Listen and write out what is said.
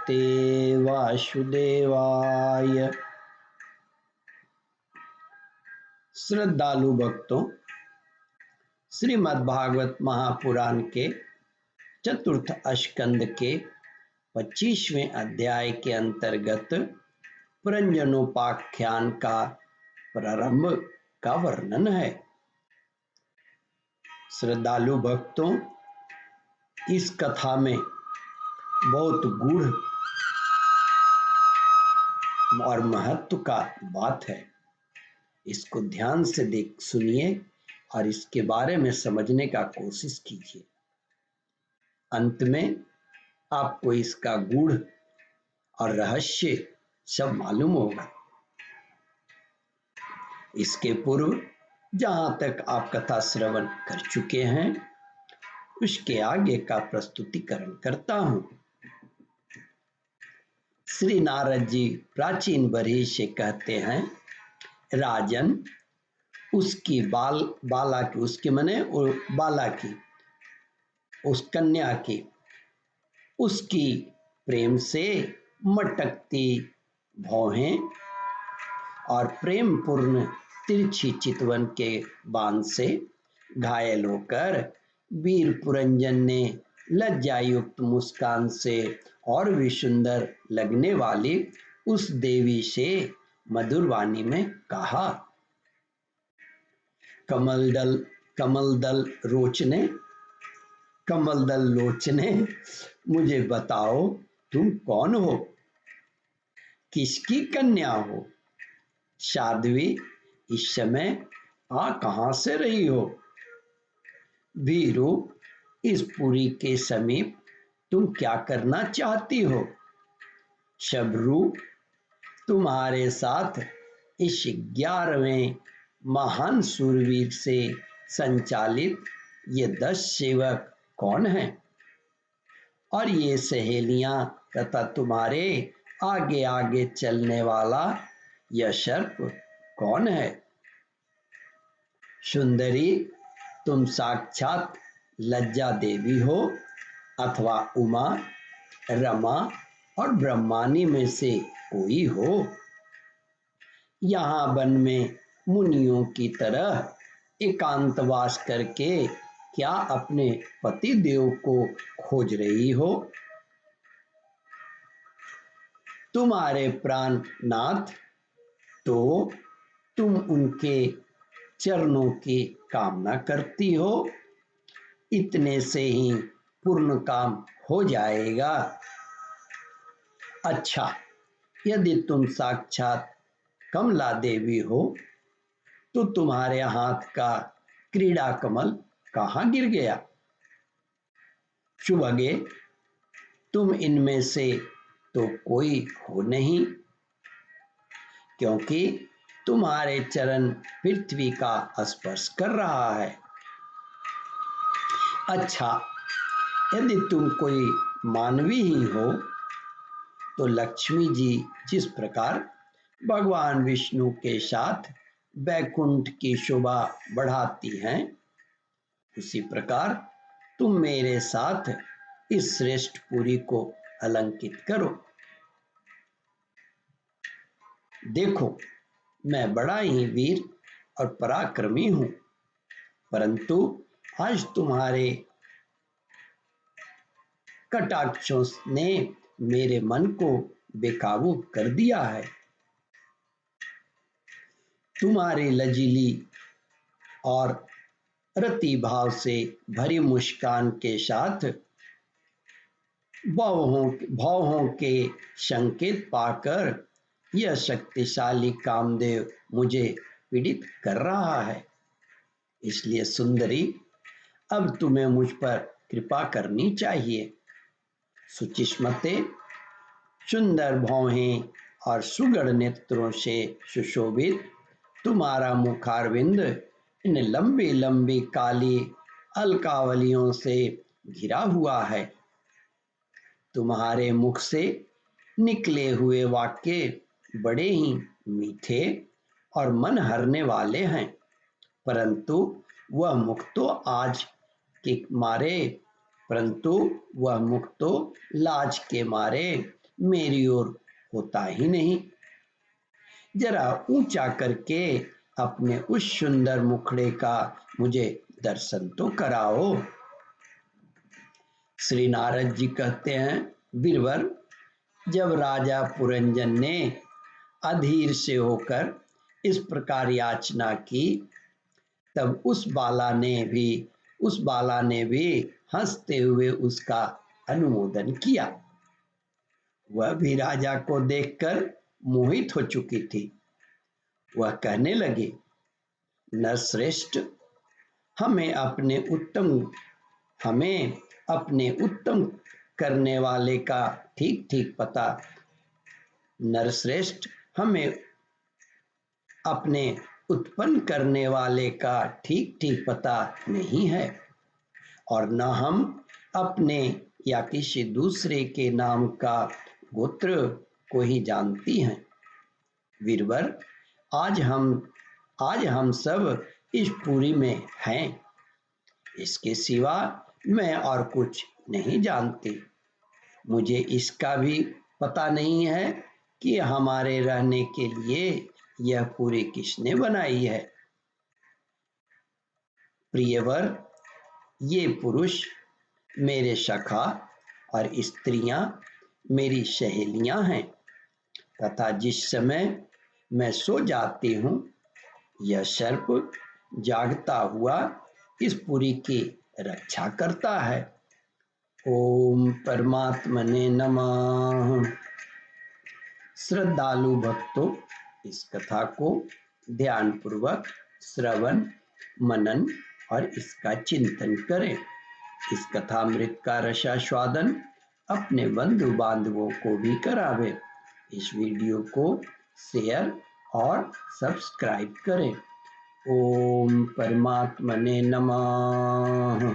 नमस्ते वासुदेवाय। श्रद्धालु भक्तों, श्रीमद्भागवत महापुराण के चतुर्थ स्कंद के 25वें अध्याय के अंतर्गत पुरंजनोपाख्यान का प्रारंभ का वर्णन है। श्रद्धालु भक्तों, इस कथा में बहुत गूढ़ और महत्व का बात है। इसको ध्यान से सुनिए और इसके बारे में समझने का कोशिश कीजिए। अंत में आपको इसका गूढ़ और रहस्य सब मालूम होगा। इसके पूर्व जहाँ तक आप कथा श्रवण कर चुके हैं, उसके आगे का प्रस्तुतिकरण करता हूँ। श्री नारद जी प्राचीन बरही से कहते हैं, राजन, उसकी बाला की, उसके मने बाला की, उस कन्या की, उसकी प्रेम से मटकती भौहें और प्रेम पूर्ण तिरछी चितवन के बाण से घायल होकर वीर पुरंजन ने लज्जा युक्त मुस्कान से और भी सुंदर लगने वाली उस देवी से मधुर वाणी में कहा, कमलदल लोचने, मुझे बताओ तुम कौन हो, किसकी कन्या हो? साध्वी, इस समय कहाँ से रही हो? वीरू, इस पुरी के समीप तुम क्या करना चाहती हो? शबरू, तुम्हारे साथ इस 11वें महान सूरवीर से संचालित ये 10 सेवक कौन हैं? और ये सहेलियां तथा तुम्हारे आगे आगे चलने वाला यह सर्प कौन है? सुंदरी, तुम साक्षात लज्जा देवी हो अथवा उमा, रमा और ब्रह्मानी में से कोई हो? यहाँ वन में मुनियों की तरह एकांतवास करके क्या अपने पति देव को खोज रही हो? तुम्हारे प्राणनाथ, तो तुम उनके चरणों की कामना करती हो, इतने से ही पूर्ण काम हो जाएगा। अच्छा, यदि तुम साक्षात कमला देवी हो तो तुम्हारे हाथ का क्रीड़ा कमल कहाँ गिर गया? शुभगे, तुम इनमें से तो कोई हो नहीं, क्योंकि तुम्हारे चरण पृथ्वी का स्पर्श कर रहा है। अच्छा, यदि तुम कोई मानवी ही हो तो लक्ष्मी जी जिस प्रकार भगवान विष्णु के साथ वैकुंठ की शोभा बढ़ाती हैं, उसी प्रकार तुम मेरे साथ इस श्रेष्ठ पुरी को अलंकित करो। देखो, मैं बड़ा ही वीर और पराक्रमी हूँ, परंतु आज तुम्हारे कटाक्षों ने मेरे मन को बेकाबू कर दिया है। तुम्हारी लजीली और रति भाव से भरी मुस्कान के साथ भावों के संकेत पाकर यह शक्तिशाली कामदेव मुझे पीड़ित कर रहा है। इसलिए सुंदरी, अब तुम्हें मुझ पर कृपा करनी चाहिए। सुचिस्मते, सुंदर भौहें और सुगढ़ नेत्रों से सुशोभित तुम्हारा मुखारविंद इन लंबी लंबी काली अलकावलियों से घिरा हुआ है। तुम्हारे मुख से निकले हुए वाक्य बड़े ही मीठे और मन हरने वाले हैं, परंतु वह मुख तो लाज के मारे मेरी ओर होता ही नहीं। जरा ऊंचा करके अपने उस सुंदर मुखड़े का मुझे दर्शन तो कराओ। श्री नारद जी कहते हैं, वीरवर, जब राजा पुरंजन ने अधीर से होकर इस प्रकार याचना की, तब उस बाला ने भी हंसते हुए उसका अनुमोदन किया। वह भी राजा को देखकर मोहित हो चुकी थी। वह कहने लगी, नरश्रेष्ठ, हमें अपने उत्तम करने वाले का ठीक ठीक पता नरश्रेष्ठ हमें अपने उत्पन्न करने वाले का ठीक ठीक पता नहीं है, और न हम अपने या किसी दूसरे के नाम का गोत्र को ही जानती हैं। वीरवर, आज हम सब इस पुरी में हैं। इसके सिवा मैं और कुछ नहीं जानती। मुझे इसका भी पता नहीं है कि हमारे रहने के लिए यह पुरी किसने बनाई है। प्रियवर, ये पुरुष मेरे सखा और स्त्रियां मेरी सहेलियां हैं, तथा जिस समय मैं सो जाती हूँ, यह सर्प जागता हुआ इस पुरी की रक्षा करता है। ओम परमात्मने नमः। श्रद्धालु भक्तों, इस कथा को ध्यान पूर्वक श्रवण, मनन और इसका चिंतन करें। इस कथामृत का रसास्वादन अपने बंधु बांधवों को भी करावें। इस वीडियो को शेयर और सब्सक्राइब करें। ओम परमात्मने नमः।